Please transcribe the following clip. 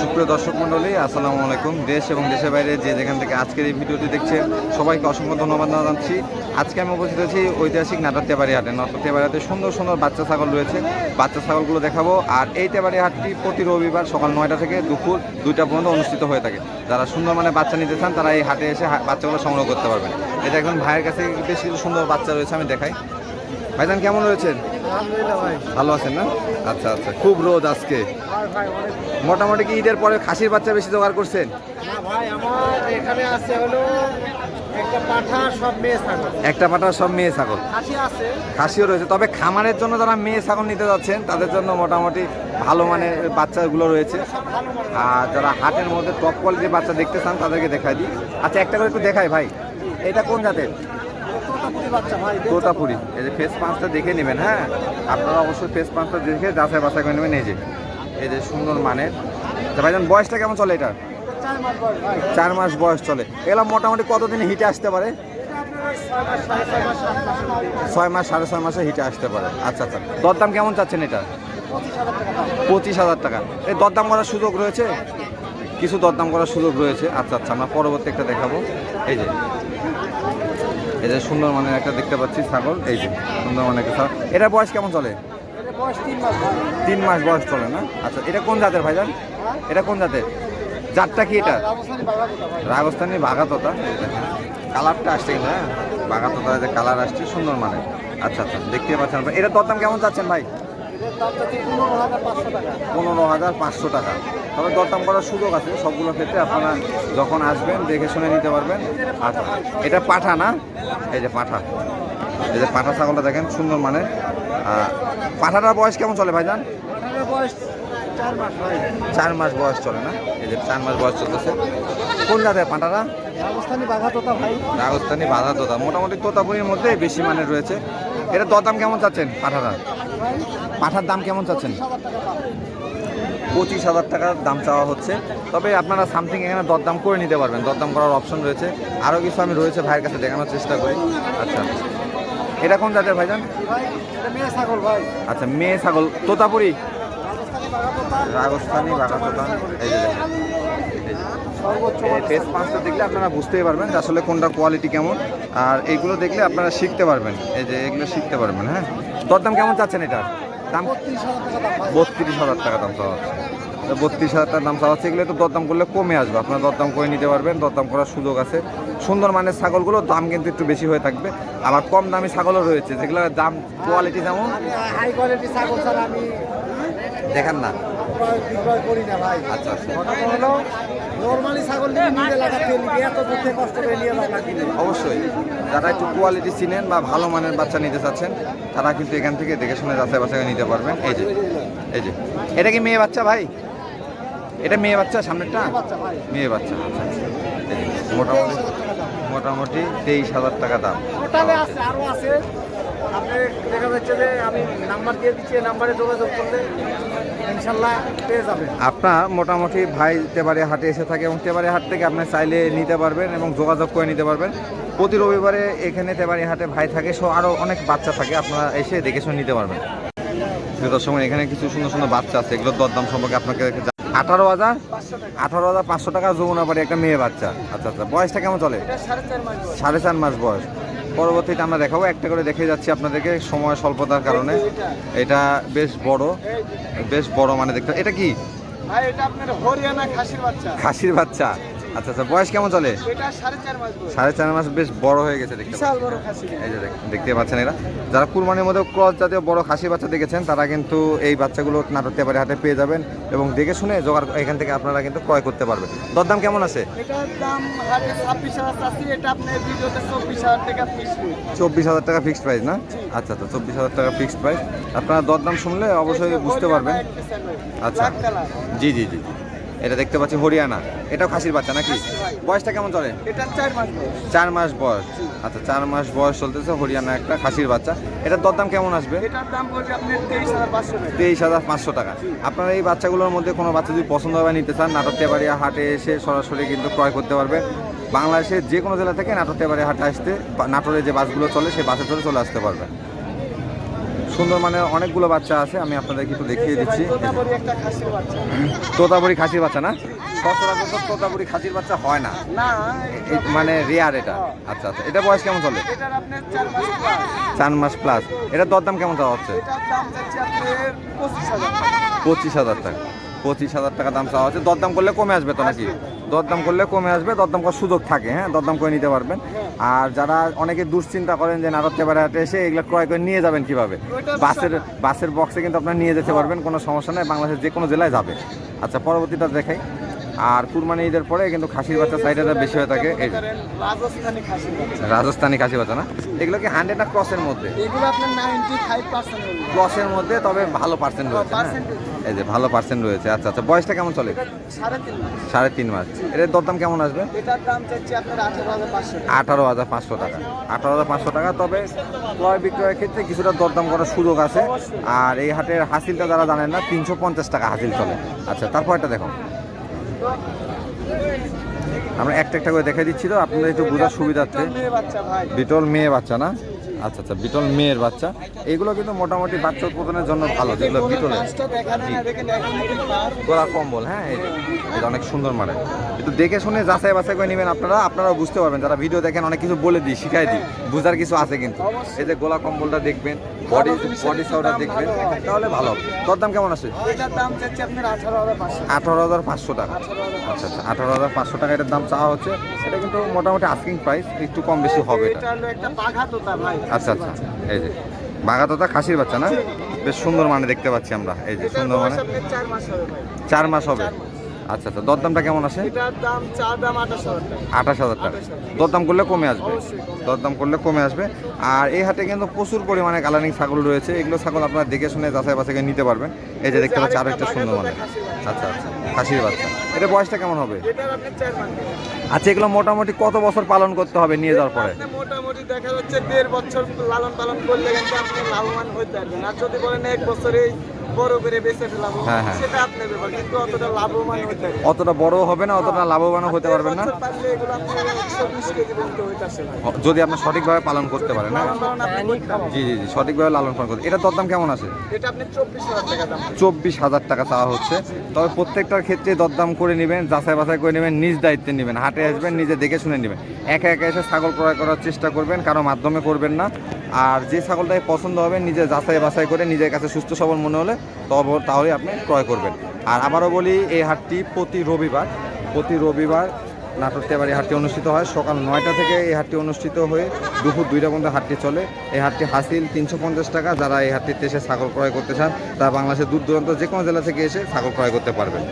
সুপ্রিয় দর্শক মণ্ডলী, আসসালামু আলাইকুম। দেশ এবং দেশের বাইরে যে যেখান থেকে আজকের এই ভিডিওটি দেখছেন সবাইকে অসংখ্য ধন্যবাদ জানাচ্ছি। আজকে আমি উপস্থিত আছি ঐতিহাসিক নাটোর তেবাড়ি হাটে। নাটোর তেবাড়ি হাটে সুন্দর সুন্দর বাচ্চা ছাগল রয়েছে, বাচ্চা ছাগলগুলো দেখাবো। আর এই তেবাড়ি হাটটি প্রতি রবিবার সকাল 9টা থেকে দুপুর 2টা পর্যন্ত অনুষ্ঠিত হয়ে থাকে। যারা সুন্দর মানে বাচ্চা নিতে চান তারা এই হাটে এসে বাচ্চাগুলো সংগ্রহ করতে পারবেন। এটা একজন ভাইয়ের কাছে বেশ কিছু সুন্দর বাচ্চা রয়েছে, আমি দেখাই। ভাইজান কেমন রয়েছেন? ভালো আছেন না? আচ্ছা আচ্ছা, খুব রোদ আজকে। মোটামুটি কি ঈদের পরে খাসির বাচ্চা বেশি জোগাড় করছেন? একটা পাঠা সব মেয়ে ছাগল, খাসিও রয়েছে। তবে খামারের জন্য যারা মেয়ে ছাগল নিতে যাচ্ছেন তাদের জন্য মোটামুটি ভালো মানের বাচ্চাগুলো রয়েছে। আর যারা হাটের মধ্যে টপ কোয়ালিটির বাচ্চা দেখতে চান তাদেরকে দেখাই দিই। আচ্ছা, একটা করে একটু দেখাই ভাই, এটা কোন জাতের? তোতাপুরি। এই যে ফেস পাঁচটা দেখে নেবেন, হ্যাঁ আপনারা অবশ্যই ফেস পাঁচটা দেখে যাচাই বাছাই করে নেবেন। এই যে সুন্দর মানের। ভাইজান বয়সটা কেমন চলে এটা? 4 মাস বয়স চলে। এগুলো মোটামুটি কতদিনে হিটে আসতে পারে? 6 মাস 6.5 মাসে হিটে আসতে পারে। আচ্ছা আচ্ছা, দরদাম কেমন চাচ্ছেন এটা? 25,000 টাকা। এই দরদাম করার সুযোগ রয়েছে? কিছু দরদাম করার সুযোগ রয়েছে। আচ্ছা আচ্ছা, আমরা পরবর্তী একটা দেখাবো। এই যে সুন্দর মানের একটা দেখতে পাচ্ছি ছাগল। এই যে সুন্দর মানের একটা ছাগল। এটার বয়স কেমন চলে? 3 মাস বয়স চলে না? আচ্ছা, এটা কোন জাতের ভাইজান? এটা কোন জাতের? জাতটা কি এটা? রাজস্থানি বাঘাতোতা। কালারটা আসছে কিন্তু, হ্যাঁ বাঘাতোতা যে কালার আসছে সুন্দর মানে। আচ্ছা আচ্ছা, দেখতে পাচ্ছেন। এটার দরদাম কেমন চাচ্ছেন ভাই? 15,500 টাকা। তবে দরদাম করার সুযোগ আছে সবগুলোর ক্ষেত্রে। আপনারা যখন আসবেন দেখে শুনে নিতে পারবেন। আচ্ছা, এটা পাঠা না? এই যে পাঠা, এই যে পাঠা ছাগলটা দেখেন সুন্দর মানে। পাঠাটার বয়স কেমন চলে ভাইজান? 4 মাস বয়স চলে না? এই যে 4 মাস বয়স চলতেছে। কোন জাতের পাঠাটা? রাজস্থানি বাঘাতোতা ভাই। রাজস্থানি বাঘাতোতা। মোটামুটি তোতাপুরির মধ্যে বেশি মানের রয়েছে। এটা দরদাম কেমন চাচ্ছেন পাঠাটা? পাঠার দাম কেমন চাচ্ছেন? 25,000 টাকার দাম চাওয়া হচ্ছে। তবে আপনারা সামথিং এখানে দরদাম করে নিতে পারবেন, দরদাম করার অপশন রয়েছে। আরও কিছু আমি রয়েছে ভাইয়ের কাছে দেখানোর চেষ্টা করি। আচ্ছা, এটা কোন জাতের ভাইজান? মেয়ে ছাগল ভাই। আচ্ছা, মেয়ে ছাগল। তোতাপুরি রাজস্থানি বাঘাতোতা। এই যে ফেস পাঁচটা দেখলে আপনারা বুঝতেই পারবেন যে আসলে কোনটা কোয়ালিটি কেমন। আর এইগুলো দেখলে আপনারা শিখতে পারবেন। এই যে এগুলো শিখতে পারবেন। হ্যাঁ, দরদাম কেমন চাচ্ছেন এটার? দাম 32,000 টাকা দাম চাওয়া হচ্ছে। 32,000 টাকার দাম চাওয়া হচ্ছে। এগুলো একটু দরদাম করলে কমে আসবে, আপনারা দরদাম করে নিতে পারবেন, দরদাম করার সুযোগ আছে। সুন্দর মানের ছাগলগুলোর দাম কিন্তু একটু বেশি হয়ে থাকবে। আবার কম দামি ছাগলও রয়েছে যেগুলোর দাম কোয়ালিটি যেমন হাই কোয়ালিটি ছাগল ছাড়া আমি দেখান না। বিক্রয় করি না ভাই। আচ্ছা আচ্ছা, হলো নরমালি ছাগল নিয়ে লাগাতে নিয়ে এত দুধে কষ্ট করে নিয়ে লাগাতে অবশ্যই যারা একটু কোয়ালিটি চিনেন বা ভালো মানের বাচ্চা নিতে চাচ্ছেন তারা কিন্তু এখান থেকে দেখে শুনে যাচাই বাছাই নিতে পারবেন। এই যে এটা কি মেয়ে বাচ্চা ভাই? এটা মেয়ে বাচ্চা সামনেরটা? মেয়ে বাচ্চা। আচ্ছা আচ্ছা, মোটামুটি 23,000 টাকা দাম। আরো আছে। আপনি দেখা যাচ্ছে যে আমি নাম্বার দিয়ে দিচ্ছি, নাম্বারে যোগাযোগ করলে ইনশাল্লাহ পেয়ে যাবেন। আপনার মোটামুটি ভাই তেবাড়ি হাটে এসে থাকে এবং তেবাড়ি হাট থেকে আপনি চাইলে নিতে পারবেন এবং যোগাযোগ করে নিতে পারবেন। প্রতি রবিবারে এখানে তেবাড়ি হাটে ভাই থাকে, সো আরও অনেক বাচ্চা থাকে, আপনারা এসে দেখে শুনে নিতে পারবেন। সময় এখানে কিছু সুন্দর সুন্দর বাচ্চা আছে, এগুলোর দরদাম সম্পর্কে আপনাকে 18,500 টাকা যমুনাবাড়ি একটা মেয়ে বাচ্চা। আচ্ছা আচ্ছা, বয়সটা কেমন চলে? 4.5 মাস বয়স। পরবর্তীতে আমরা দেখাবো, একটা করে দেখে যাচ্ছি আপনাদেরকে সময় স্বল্পতার কারণে। এটা বেশ বড় মানে দেখতে। এটা কি ভাই? এটা আপনার হরিয়ানা খাসির বাচ্চা। আচ্ছা আচ্ছা, বয়স কেমন চলে? এটা 4.5 মাস বয়স। 4.5 মাস, বেশ বড় হয়ে গেছে দেখতে। বিশাল বড় খাসি। এই যে দেখতে পাচ্ছেন, এরা যারা কুরবানির মধ্যে ক্রস জাতীয় বড় খাসি বাচ্চা দেখেছেন তারা কিন্তু এই বাচ্চাগুলো নাটোর তেবাড়ি হাটে পেয়ে যাবেন এবং দেখে শুনে জোগাড় এখান থেকে আপনারা কিন্তু ক্রয় করতে পারবেন। দরদাম কেমন আছে? এটার দাম হাটে 26,000 আছে। এটা আপনার ভিডিওতে 24,000 টাকা ফিক্সড। 24,000 টাকা ফিক্সড প্রাইস না? আচ্ছা আচ্ছা, 24,000 টাকা ফিক্সড প্রাইস। আপনারা দরদাম শুনলে অবশ্যই বুঝতে পারবেন। আচ্ছা, জি জি জি, এটা দেখতে পাচ্ছি হরিয়ানা। এটাও খাসির বাচ্চা নাকি? বয়সটা কেমন চলে? এটা 4 মাস বয়স। 4 মাস বয়স। আচ্ছা, 4 মাস বয়স চলতেছে, হরিয়ানা একটা খাসির বাচ্চা। এটার দরদাম কেমন আসবে? এটার দাম বলছে আপনি 23,500 টাকা। 23,500 টাকা। আপনারা এই বাচ্চাগুলোর মধ্যে কোনো বাচ্চা যদি পছন্দ হয় নিতে চান, নাটোর তেবাড়িয়া হাটে এসে সরাসরি কিন্তু ক্রয় করতে পারবেন। বাংলাদেশের যে কোনো জেলা থেকে নাটোর তেবাড়িয়া হাটে আসতে নাটোরে যে বাসগুলো চলে সেই বাসে চলে আসতে পারবেন। সুন্দর মানে অনেকগুলো বাচ্চা আছে, আমি আপনাদেরকে একটু দেখিয়ে দিচ্ছি। তোতাপুরি একটা খাসির বাচ্চা। তোতাপুরি খাসির বাচ্চা না? সচরাচর তোতাপুরি খাসির বাচ্চা হয় না, না, মানে রেয়ার এটা। আচ্ছা আচ্ছা, এটা বয়স কেমন চলে? এটার আপনার 4 মাস প্লাস। 4 মাস প্লাস। এটার দরদাম কেমন চাওয়া হচ্ছে? এটার দাম যাচ্ছে আপনার 25,000 টাকা। 25,000 টাকা। 25,000 টাকা দাম চাওয়া হচ্ছে। দরদাম করলে কমে আসবে তো নাকি? দরদাম করলে কমে আসবে, দরদাম করার সুযোগ থাকে, হ্যাঁ, দরদাম করে নিতে পারবেন। আর যারা অনেকে দুশ্চিন্তা করেন যে নারদতেপাড়া হাটে এসে এগুলো ক্রয় করে নিয়ে যাবেন কিভাবে, বাসের বক্সে কিন্তু আপনারা নিয়ে যেতে পারবেন, কোনো সমস্যা নেই, বাংলাদেশের যে কোনো জেলায় যাবে। আচ্ছা, পরবর্তীটা দেখাই। আর কুরবানি ঈদের পরে কিন্তু খাসির বাচ্চা সাইডটা বেশি হয়ে থাকে। এই যে রাজস্থানি খাসির বাচ্চা। রাজস্থানি খাসি বাচ্চা না? এগুলো কি 100 না ক্রসের মধ্যে? এগুলো আপনার 95% হলো। ক্রসের মধ্যে, তবে ভালো পার্সেন্ট রয়েছে, হ্যাঁ। এই যে ভালো পার্সেন্ট রয়েছে। আচ্ছা আচ্ছা, বয়সটা কেমন চলে? 3.5 মাস। 3.5 মাস। এটার দরদাম কেমন আসবে? এটার দাম চাচ্ছি আপনার 18,500 টাকা। 18,500 টাকা। 18,500 টাকা। তবে ক্রয় বিক্রয়ের ক্ষেত্রে কিছুটা দরদাম করার সুযোগ আছে। আর এই হাটের হাসিলটা যারা জানেন না, 350 টাকা হাসিল চলে। আচ্ছা, তারপর এটা দেখো, আমরা একটা একটা করে দেখে দিচ্ছি তো আপনাদের একটু বোঝার সুবিধার্থে। মেয়ে বাচ্চা ভাই। বিটল মেয়ে বাচ্চা না? আচ্ছা আচ্ছা, বিটল মেয়ের বাচ্চা। এইগুলো কিন্তু মোটামুটি বাচ্চা উৎপাদনের জন্য ভালো, যেগুলো বিটলের। পাঁচটা দেখা দেন না, দেখেন এখন কি পাঁচ। গলা কম্বল, হ্যাঁ, এটা অনেক সুন্দর মানে। একটু দেখে শুনে যাচাই বাছাই করে নেবেন আপনারাও বুঝতে পারবেন। যারা ভিডিও দেখেন অনেক কিছু বলে দিই, শিখাই দিই, বুঝার কিছু আছে কিন্তু। এই যে গলা কম্বলটা দেখবেন, বডি সাউটা দেখবেন, তাহলে ভালো হবে। দরদাম কেমন আছে? এটার দাম চাচ্ছি আপনার 18,500। 18,500 টাকা। আচ্ছা আচ্ছা, 18,500 টাকা এটার দাম চাওয়া হচ্ছে। এটা কিন্তু মোটামুটি আস্কিং প্রাইস, একটু কম বেশি হবে এটা। এটা হলো একটা বাঘা তোতা ভাই। আচ্ছা আচ্ছা, এই যে বাঘাতোতা খাসির বাচ্চা না? বেশ সুন্দর মানে দেখতে পাচ্ছি আমরা। এই যে এটার সুন্দর মানে, বয়স আপনার 4 মাস হবে ভাই। 4 মাস হবে। আচ্ছা আচ্ছা, দরদামটা কেমন আছে? এটার দাম দাম 28,000 টাকা। 28,000 টাকা। দরদাম করলে কমে আসবে, অবশ্যই কমে। দরদাম করলে কমে আসবে। আর এই হাটে কিন্তু প্রচুর পরিমাণে কালারিং ছাগল রয়েছে। এগুলো ছাগল আপনারা দেখে শুনে যাচাই বাছাই করে নিতে পারবেন। এই যে দেখতে পাচ্ছি আরো একটা সুন্দর মানে। আচ্ছা আচ্ছা, খাসির বাচ্চা। এটা বয়সটা কেমন হবে? এটার আপনার 4 মাস। আচ্ছা, এগুলো মোটামুটি কত বছর পালন করতে হবে নিয়ে যাওয়ার পরে? আপনি মোটামুটি দেখা যাচ্ছে 1.5 বছর লালন পালন করলে কিন্তু আপনি লাভবান হতে পারবেন। আর যদি বলেন 1 বছরেই বড় করে বেঁচে ফেলাবো, হ্যাঁ, হ্যাঁ। সেটা আপনার ব্যাপার, কিন্তু অতটা লাভবান হতে পারবেন। অতটা বড় হবে না, অতটা লাভবানও হতে পারবেন না, 1.5 বছর পারলে এগুলো আপনি 120 কেজি পর্যন্ত হইতাছে ভাই। যদি আপনি সঠিকভাবে পালন করতে পারেন। হ্যাঁ, লালন পালন আপনি করতে পারবেন। জি জি জি, সঠিকভাবে লালন পালন করতে। এটা দরদাম কেমন আছে? এটা আপনি 24,000 টাকা দাম। 24,000 টাকা চাওয়া হচ্ছে। তবে প্রত্যেকটার ক্ষেত্রে দরদাম করে নেবেন, যাচাই বাছাই করে নেবেন, নিজ দায়িত্বে নেবেন। হাটে আসবেন, নিজে দেখে শুনে নেবেন। একা একা এসে ছাগল ক্রয় করার চেষ্টা করবেন, কারো মাধ্যমে করবেন না। আর যে ছাগলটাই পছন্দ হবে নিজে যাচাই বাছাই করে নিজের কাছে সুস্থ সবল মনে হলে তাহলে আপনি ক্রয় করবেন। আর আবারও বলি, এই হাটটি প্রতি রবিবার নাটোর-তেবাড়ি হাটটি অনুষ্ঠিত হয়। সকাল 9টা থেকে এই হাটটি অনুষ্ঠিত হয়ে দুপুর 2টা পর্যন্ত হাটটি চলে। এই হাটটি হাসিল 350 টাকা। যারা এই হাটটিতে এসে ছাগল ক্রয় করতে চান, তারা বাংলাদেশের দূর দূরান্ত যে কোনো জেলা থেকে এসে ছাগল ক্রয় করতে পারবেন।